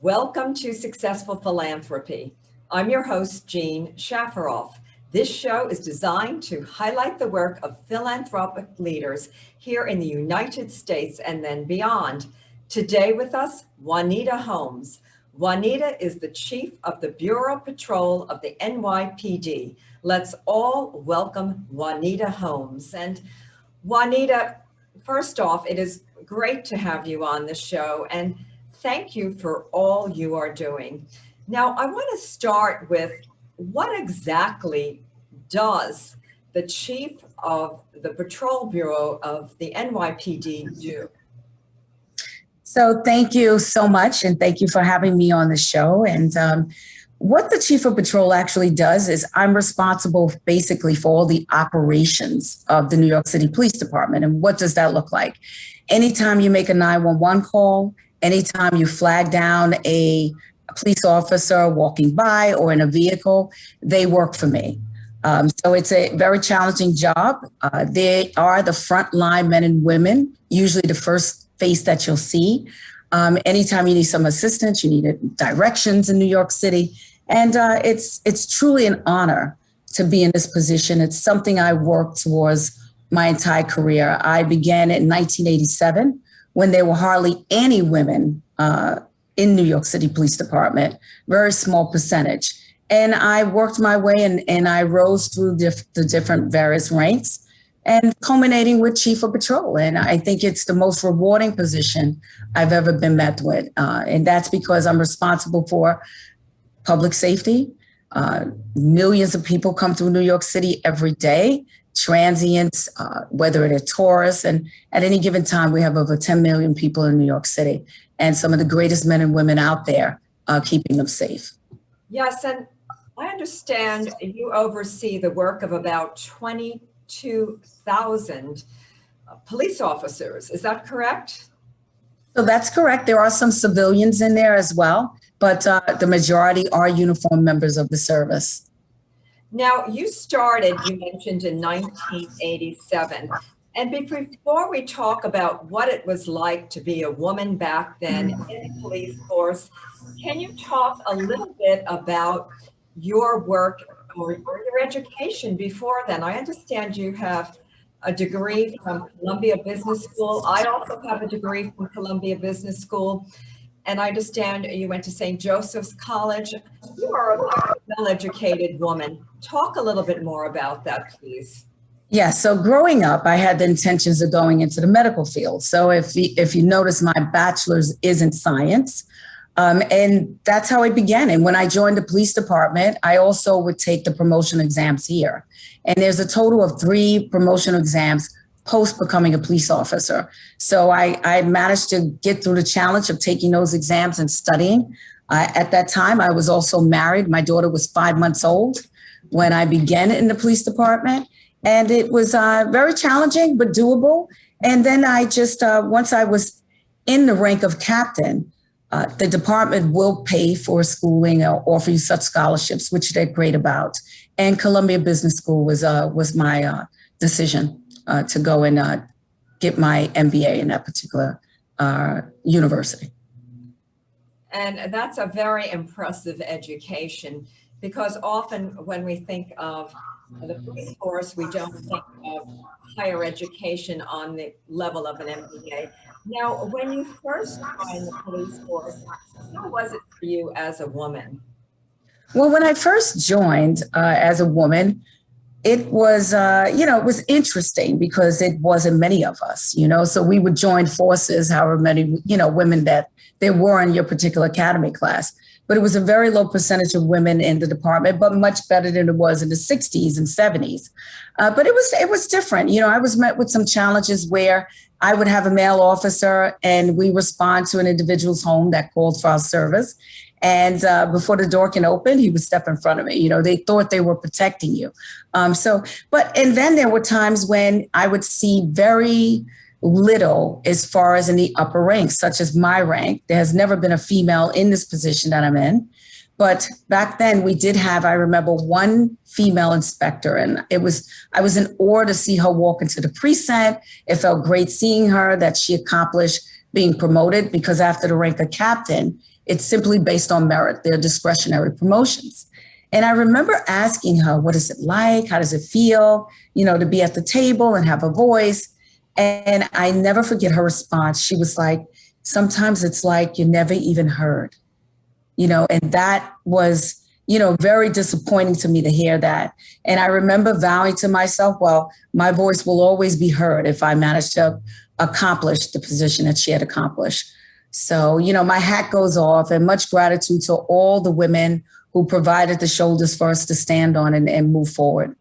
Welcome to Successful Philanthropy. I'm your host, Jean Shafiroff. This show is designed to highlight the work of philanthropic leaders here in the United States and then beyond. Today with us, Juanita Holmes. Juanita is the Chief of the Bureau Patrol of the NYPD. Let's all welcome Juanita Holmes. And Juanita, first off, it is great to have you on the show, and thank you for all you are doing. Now, I want to start with what exactly does the Chief of the Patrol Bureau of the NYPD do? So thank you so much, and thank you for having me on the show. And what the Chief of Patrol actually does is I'm responsible basically for all the operations of the New York City Police Department. And what does that look like? Anytime you make a 911 call, anytime you flag down a police officer walking by or in a vehicle, they work for me. So it's a very challenging job. They are the frontline men and women, usually the first face that you'll see. Anytime you need some assistance, you need directions in New York City. And it's truly an honor to be in this position. It's something I worked towards my entire career. I began in 1987 when there were hardly any women in New York City Police Department, very small percentage. And I worked my way and I rose through the different various ranks and culminating with Chief of Patrol. And I think it's the most rewarding position I've ever been met with. And that's because I'm responsible for public safety. Millions of people come through New York City every day, transients, whether it is tourists. And at any given time, we have over 10 million people in New York City and some of the greatest men and women out there keeping them safe. Yes, and I understand you oversee the work of about 22,000 police officers. Is that correct? So that's correct. There are some civilians in there as well, but the majority are uniformed members of the service. Now, you mentioned in 1987. And before we talk about what it was like to be a woman back then in the police force, can you talk a little bit about your work or your education before then? I understand you have a degree from Columbia Business School. I also have a degree from Columbia Business School. And I understand you went to St. Joseph's College. You are a well-educated woman. Talk a little bit more about that, please. Yeah, so growing up, I had the intentions of going into the medical field. So if you notice, my bachelor's is in science. And that's how it began. And when I joined the police department, I also would take the promotion exams here. And there's a total of 3 promotional exams post becoming a police officer. So I managed to get through the challenge of taking those exams and studying. At that time, I was also married. My daughter was 5 months old when I began in the police department. And it was very challenging, but doable. And then I just, once I was in the rank of captain, the department will pay for schooling or offer you such scholarships, which they're great about. And Columbia Business School was my decision to go and get my MBA in that particular university. And that's a very impressive education, because often when we think of the police force, we don't think of higher education on the level of an MBA. Now, when you first joined the police force, how was it for you as a woman? Well, when I first joined as a woman, it was, it was interesting because it wasn't many of us, so we would join forces, however many, women that there were in your particular academy class. But it was a very low percentage of women in the department, but much better than it was in the 60s and 70s. But it was different. I was met with some challenges where I would have a male officer and we respond to an individual's home that called for our service. And before the door can open, he would step in front of me. They thought they were protecting you. And then there were times when I would see very little as far as in the upper ranks, such as my rank. There has never been a female in this position that I'm in. But back then we did have, I remember, one female inspector, and I was in awe to see her walk into the precinct. It felt great seeing her, that she accomplished being promoted, because after the rank of captain, It's simply based on merit. They're discretionary promotions. And I remember asking her, what is it like? How does it feel, to be at the table and have a voice? And I never forget her response. She was like, sometimes it's like you never even heard, and that was, very disappointing to me to hear that. And I remember vowing to myself, well, my voice will always be heard if I manage to accomplish the position that she had accomplished. So, my hat goes off, and much gratitude to all the women who provided the shoulders for us to stand on and move forward.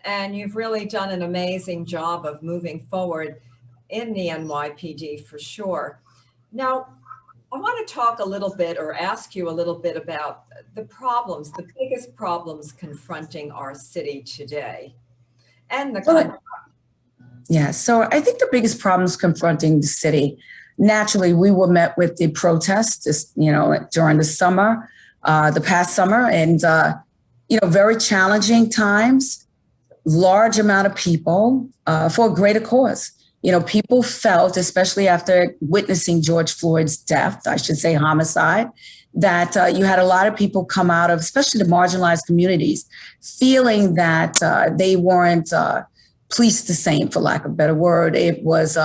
And you've really done an amazing job of moving forward in the NYPD for sure. Now, I want to talk a little bit or ask you a little bit about the biggest problems confronting our city today and the country. Yeah, so I think the biggest problems confronting the city, naturally, we were met with the protests, during the summer, the past summer, and, very challenging times, large amount of people for a greater cause. People felt, especially after witnessing George Floyd's death, I should say homicide, that you had a lot of people come out of, especially the marginalized communities, feeling that they weren't policed the same, for lack of a better word. It was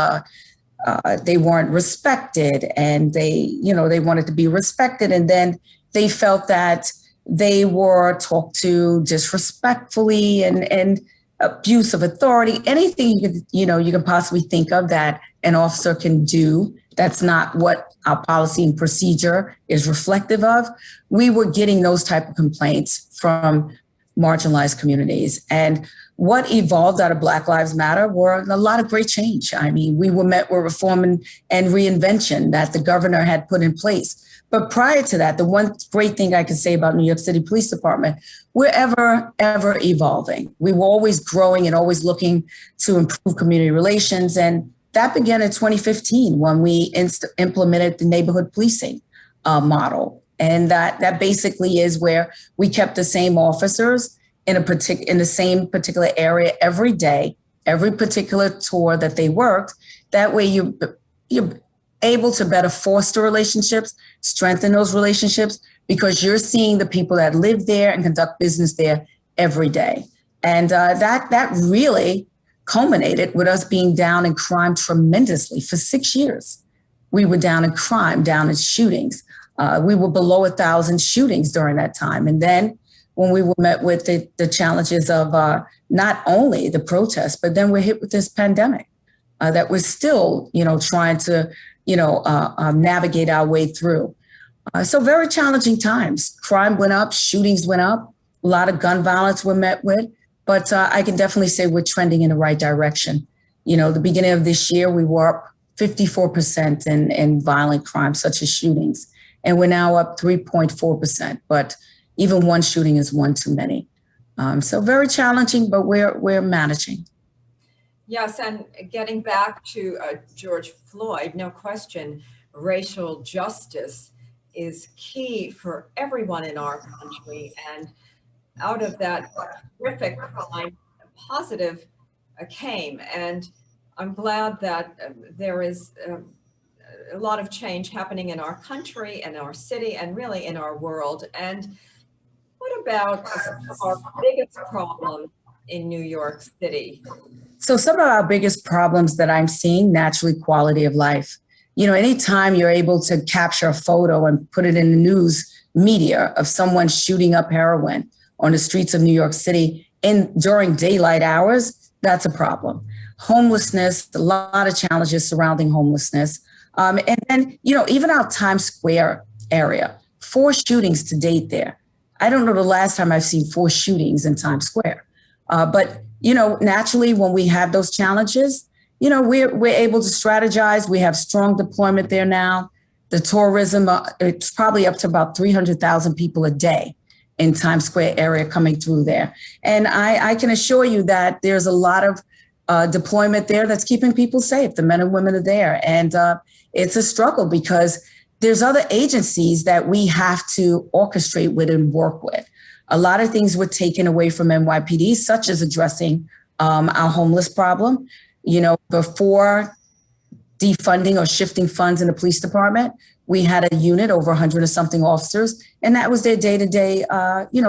they weren't respected, and they wanted to be respected, and then they felt that they were talked to disrespectfully and abuse of authority, anything you can possibly think of that an officer can do. That's not what our policy and procedure is reflective of. We were getting those type of complaints from marginalized communities. And what evolved out of Black Lives Matter were a lot of great change. I mean, we were met with reform and reinvention that the governor had put in place. But prior to that, the one great thing I can say about New York City Police Department, we're ever evolving. We were always growing and always looking to improve community relations. And that began in 2015 when we implemented the neighborhood policing model. And that basically is where we kept the same officers in the same particular area every day, every particular tour that they worked. That way you're able to better foster relationships, strengthen those relationships, because you're seeing the people that live there and conduct business there every day. And that really culminated with us being down in crime tremendously for 6 years. We were down in crime, down in shootings. We were below 1,000 shootings during that time. And then when we were met with the challenges of not only the protests, but then we're hit with this pandemic that we're still, trying to, navigate our way through. So very challenging times. Crime went up, shootings went up, a lot of gun violence we're met with, but I can definitely say we're trending in the right direction. The beginning of this year, we were up 54% in violent crimes, such as shootings, and we're now up 3.4%. But even one shooting is one too many. So very challenging, but we're managing. Yes, and getting back to George Floyd, no question, racial justice is key for everyone in our country. And out of that horrific crime, positive came. And I'm glad that there is a lot of change happening in our country and our city and really in our world. And what about our biggest problem in New York City? So some of our biggest problems that I'm seeing, naturally, quality of life. Anytime you're able to capture a photo and put it in the news media of someone shooting up heroin on the streets of New York City during daylight hours, that's a problem. Homelessness, a lot of challenges surrounding homelessness. And then, even our Times Square area, 4 shootings to date there. I don't know the last time I've seen 4 shootings in Times Square. But naturally, when we have those challenges, we're able to strategize. We have strong deployment there now. The tourism, it's probably up to about 300,000 people a day in Times Square area coming through there. And I can assure you that there's a lot of deployment there that's keeping people safe. The men and women are there. And it's a struggle because there's other agencies that we have to orchestrate with and work with. A lot of things were taken away from NYPD, such as addressing our homeless problem. Before defunding or shifting funds in the police department, we had a unit over 100 or something officers, and that was their day-to-day,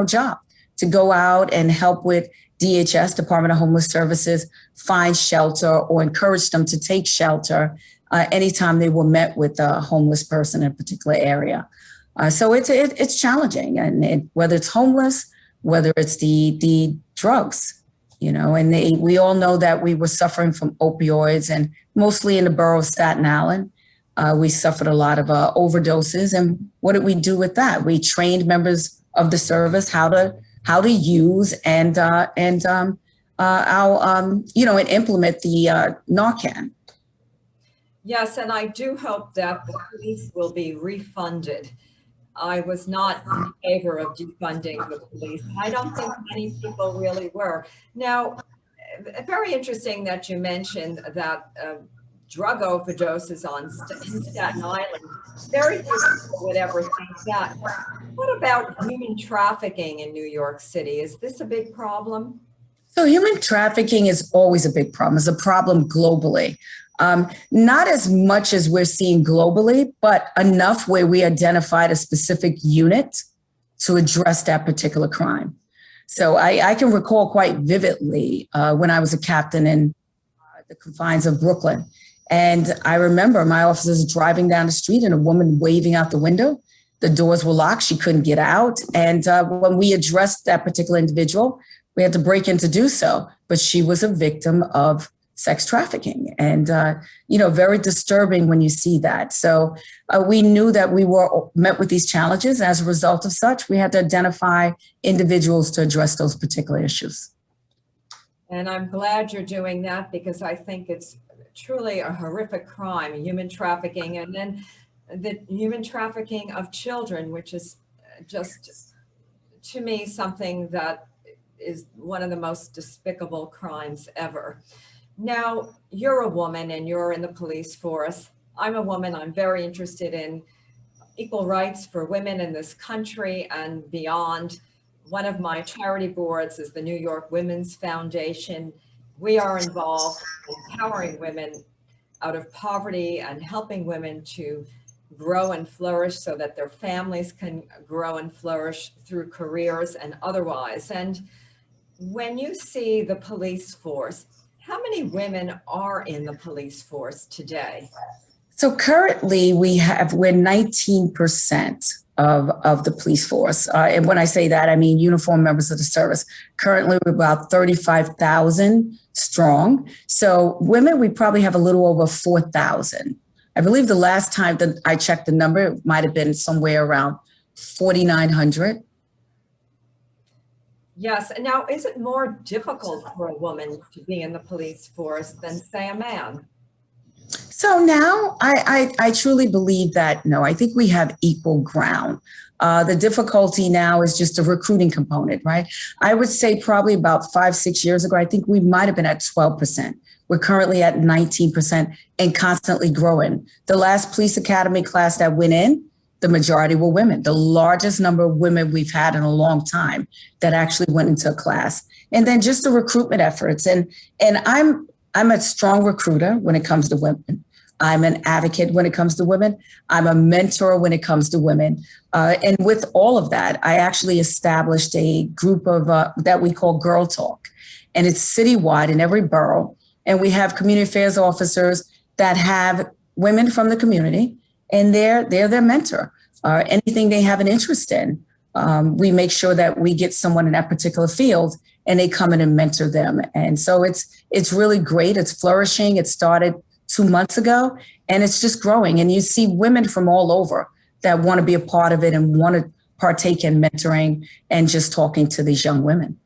job, to go out and help with DHS, Department of Homeless Services, find shelter or encourage them to take shelter anytime they were met with a homeless person in a particular area. So it's challenging, and whether it's homeless, whether it's the drugs, and we all know that we were suffering from opioids, and mostly in the borough of Staten Island, we suffered a lot of overdoses. And what did we do with that? We trained members of the service how to use and implement the Narcan. Yes, and I do hope that the police will be refunded. I was not in favor of defunding the police. I don't think many people really were. Now, very interesting that you mentioned that drug overdoses in Staten Island. Very few people would ever think that. What about human trafficking in New York City? Is this a big problem? So human trafficking is always a big problem. It's a problem globally. Not as much as we're seeing globally, but enough where we identified a specific unit to address that particular crime. So I can recall quite vividly when I was a captain in the confines of Brooklyn. And I remember my officers driving down the street and a woman waving out the window. The doors were locked. She couldn't get out. And when we addressed that particular individual, we had to break in to do so. But she was a victim of sex trafficking, and very disturbing when you see that. So we knew that we were met with these challenges. As a result of such, we had to identify individuals to address those particular issues. And I'm glad you're doing that, because I think it's truly a horrific crime, human trafficking, and then the human trafficking of children, which is just, to me, something that is one of the most despicable crimes ever. Now, you're a woman and you're in the police force. I'm a woman. I'm very interested in equal rights for women in this country and beyond. One of my charity boards is the New York Women's Foundation. We are involved in empowering women out of poverty and helping women to grow and flourish so that their families can grow and flourish through careers and otherwise. And when you see the police force, how many women are in the police force today? So currently we're 19% of the police force. And when I say that, I mean uniformed members of the service. Currently we're about 35,000 strong. So women, we probably have a little over 4,000. I believe the last time that I checked the number, it might have been somewhere around 4,900. Yes. And now, is it more difficult for a woman to be in the police force than, say, a man? So now I truly believe that, no, I think we have equal ground. The difficulty now is just a recruiting component, right? I would say probably about 5-6 years ago, I think we might have been at 12%. We're currently at 19% and constantly growing. The last police academy class that went in, the majority were women, the largest number of women we've had in a long time that actually went into a class. And then just the recruitment efforts. And I'm a strong recruiter when it comes to women. I'm an advocate when it comes to women. I'm a mentor when it comes to women. And with all of that, I actually established a group of that we call Girl Talk. And it's citywide in every borough. And we have community affairs officers that have women from the community, and they're their mentor. Anything they have an interest in, we make sure that we get someone in that particular field and they come in and mentor them. And so it's really great. It's flourishing. It started 2 months ago and it's just growing. And you see women from all over that want to be a part of it and want to partake in mentoring and just talking to these young women.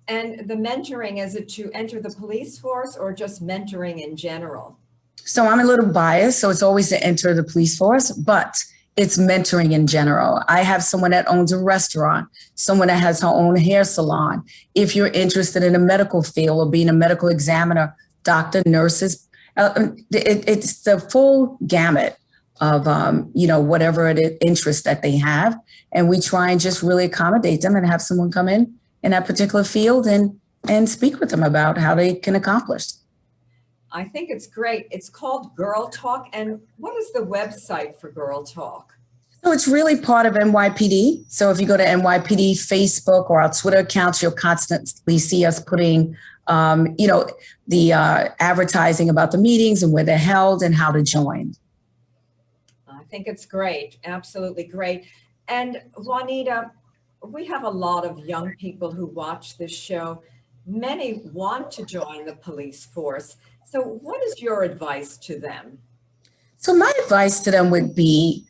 And the mentoring, is it to enter the police force or just mentoring in general? So I'm a little biased, so it's always to enter the police force, but it's mentoring in general. I have someone that owns a restaurant, someone that has her own hair salon. If you're interested in the medical field or being a medical examiner, doctor, nurses, it's the full gamut of, whatever interest that they have. And we try and just really accommodate them and have someone come in that particular field and speak with them about how they can accomplish. I think it's great. It's called Girl Talk. And what is the website for Girl Talk? So it's really part of NYPD. So if you go to NYPD Facebook or our Twitter accounts, you'll constantly see us putting, the advertising about the meetings and where they're held and how to join. I think it's great. Absolutely great. And Juanita, we have a lot of young people who watch this show. Many want to join the police force. So what is your advice to them? So my advice to them would be,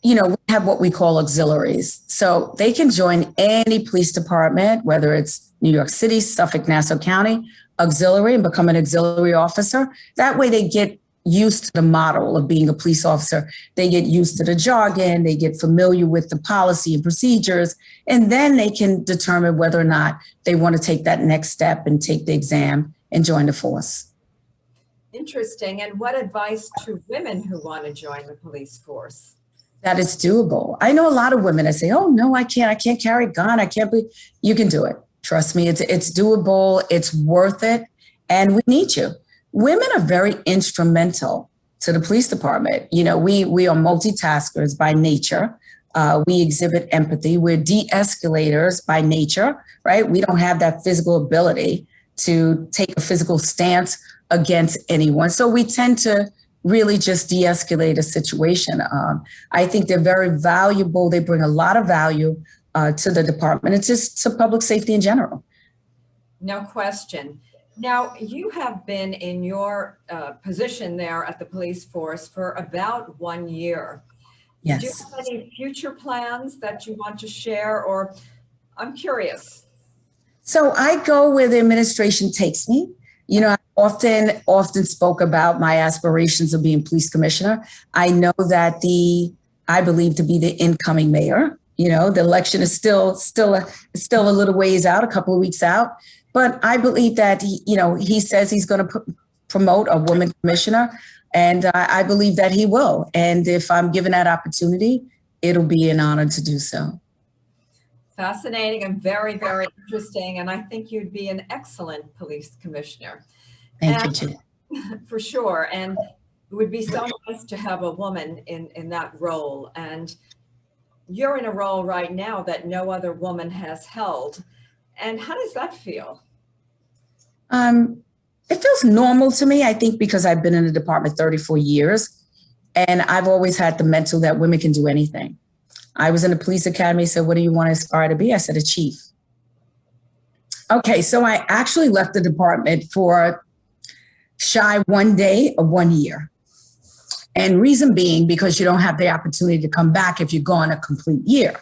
we have what we call auxiliaries. So they can join any police department, whether it's New York City, Suffolk, Nassau County, auxiliary, and become an auxiliary officer. That way they get used to the model of being a police officer. They get used to the jargon, they get familiar with the policy and procedures, and then they can determine whether or not they want to take that next step and take the exam and join the force. Interesting. And what advice to women who want to join the police force? That it's doable. I know a lot of women that say, oh, no, I can't carry a gun. I can't be, you can do it. Trust me, it's doable. It's worth it. And we need you. Women are very instrumental to the police department. We are multitaskers by nature. We exhibit empathy. We're de-escalators by nature, right? We don't have that physical ability to take a physical stance against anyone. So we tend to really just de-escalate a situation. I think they're very valuable. They bring a lot of value to the department. It's just to public safety in general. No question. Now, you have been in your position there at the police force for about 1 year. Yes. Do you have any future plans that you want to share, or I'm curious? So I go where the administration takes me. I often spoke about my aspirations of being police commissioner. I know that I believe to be the incoming mayor. The election is still a little ways out, a couple of weeks out. But I believe that he says he's going to promote a woman commissioner, and I believe that he will. And if I'm given that opportunity, it'll be an honor to do so. Fascinating and very, very interesting. And I think you'd be an excellent police commissioner. Thank you, Jim. For sure. And it would be so nice to have a woman in that role. And you're in a role right now that no other woman has held. And how does that feel? It feels normal to me, I think, because I've been in the department 34 years. And I've always had the mental that women can do anything. I was in the police academy, so what do you want to aspire to be? I said a chief. Okay, so I actually left the department for shy 1 day of 1 year. And reason being, because you don't have the opportunity to come back if you're gone a complete year.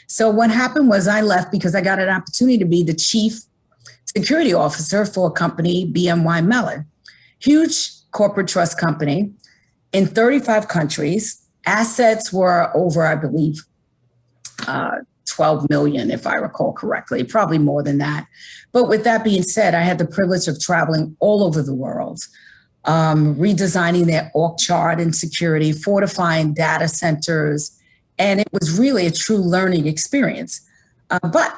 So what happened was I left because I got an opportunity to be the chief security officer for a company, BNY Mellon, huge corporate trust company in 35 countries. Assets were over, I believe, 12 million, if I recall correctly, probably more than that. But with that being said, I had the privilege of traveling all over the world, redesigning their org chart and security, fortifying data centers. And it was really a true learning experience. But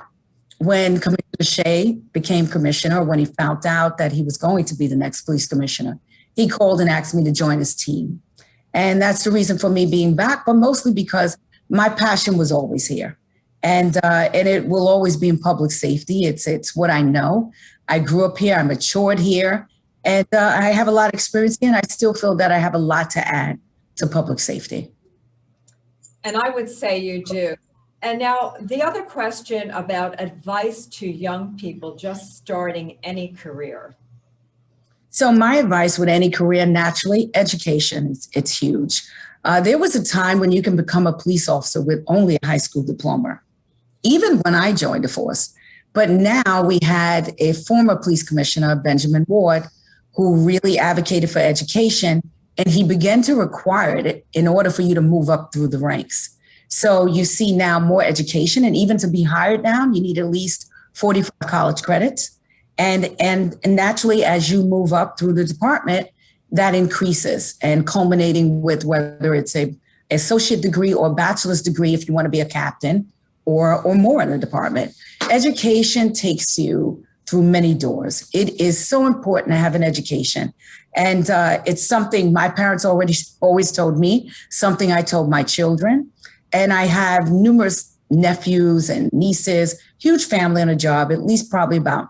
when Commissioner Shea became commissioner, when he found out that he was going to be the next police commissioner, he called and asked me to join his team. And that's the reason for me being back, but mostly because my passion was always here. And it will always be in public safety. It's what I know. I grew up here, I matured here, and I have a lot of experience here, and I still feel that I have a lot to add to public safety. And I would say you do. And now the other question about advice to young people just starting any career. So my advice with any career, naturally, education, it's huge. There was a time when you can become a police officer with only a high school diploma, even when I joined the force. But now we had a former police commissioner, Benjamin Ward, who really advocated for education, and he began to require it in order for you to move up through the ranks. So you see now more education, and even to be hired now, you need at least 45 college credits. And naturally, as you move up through the department, that increases, and culminating with whether it's an associate degree or bachelor's degree, if you want to be a captain or more in the department. Education takes you through many doors. It is so important to have an education. And it's something my parents always told me, something I told my children. And I have numerous nephews and nieces, huge family on a job, at least probably about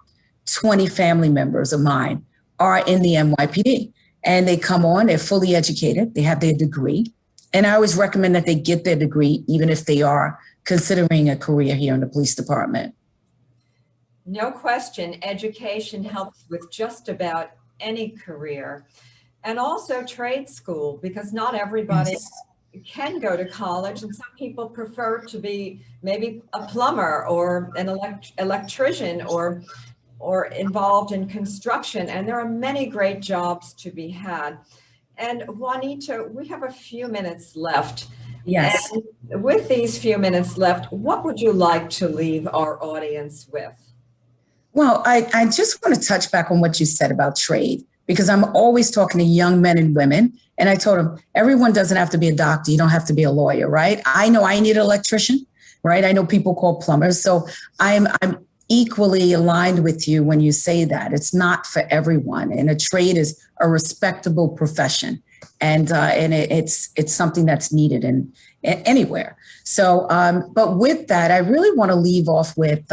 20 family members of mine are in the NYPD. And they come on, they're fully educated, they have their degree. And I always recommend that they get their degree, even if they are considering a career here in the police department. No question, education helps with just about any career. And also trade school, because not everybody can go to college, and some people prefer to be maybe a plumber or an electrician or involved in construction. And there are many great jobs to be had. And Juanita, we have a few minutes left. Yes. And with these few minutes left, what would you like to leave our audience with? Well, I just want to touch back on what you said about trade, because I'm always talking to young men and women. And I told them, everyone doesn't have to be a doctor. You don't have to be a lawyer, right? I know I need an electrician, right? I know people call plumbers. So I'm equally aligned with you when you say that. It's not for everyone. And a trade is a respectable profession. And it's something that's needed in anywhere. So, but with that, I really want to leave off with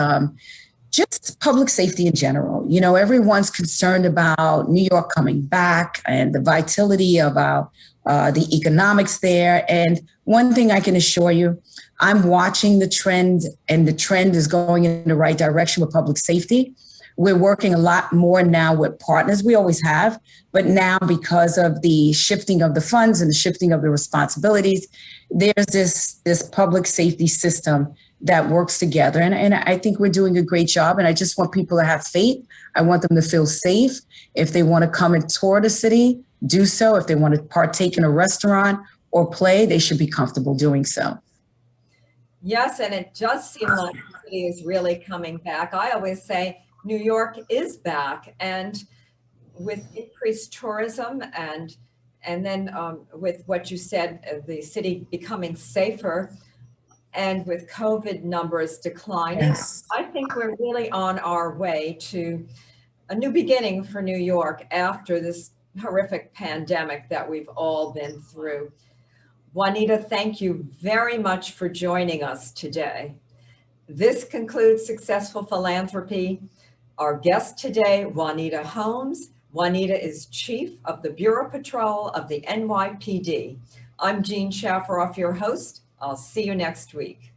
just public safety in general. You know, everyone's concerned about New York coming back and the vitality of the economics there. And one thing I can assure you, I'm watching the trend, and the trend is going in the right direction with public safety. We're working a lot more now with partners. We always have, but now because of the shifting of the funds and the shifting of the responsibilities, there's this public safety system that works together. And I think we're doing a great job. And I just want people to have faith. I want them to feel safe. If they want to come and tour the city, do so. If they want to partake in a restaurant or play, they should be comfortable doing so. Yes, and it does seem like the city is really coming back. I always say New York is back, and with increased tourism and then with what you said, the city becoming safer, and with COVID numbers declining, Yes. I think we're really on our way to a new beginning for New York after this horrific pandemic that we've all been through. Juanita, thank you very much for joining us today. This concludes Successful Philanthropy. Our guest today, Juanita Holmes. Juanita is Chief of the Bureau Patrol of the NYPD. I'm Jean Shafiroff, your host. I'll see you next week.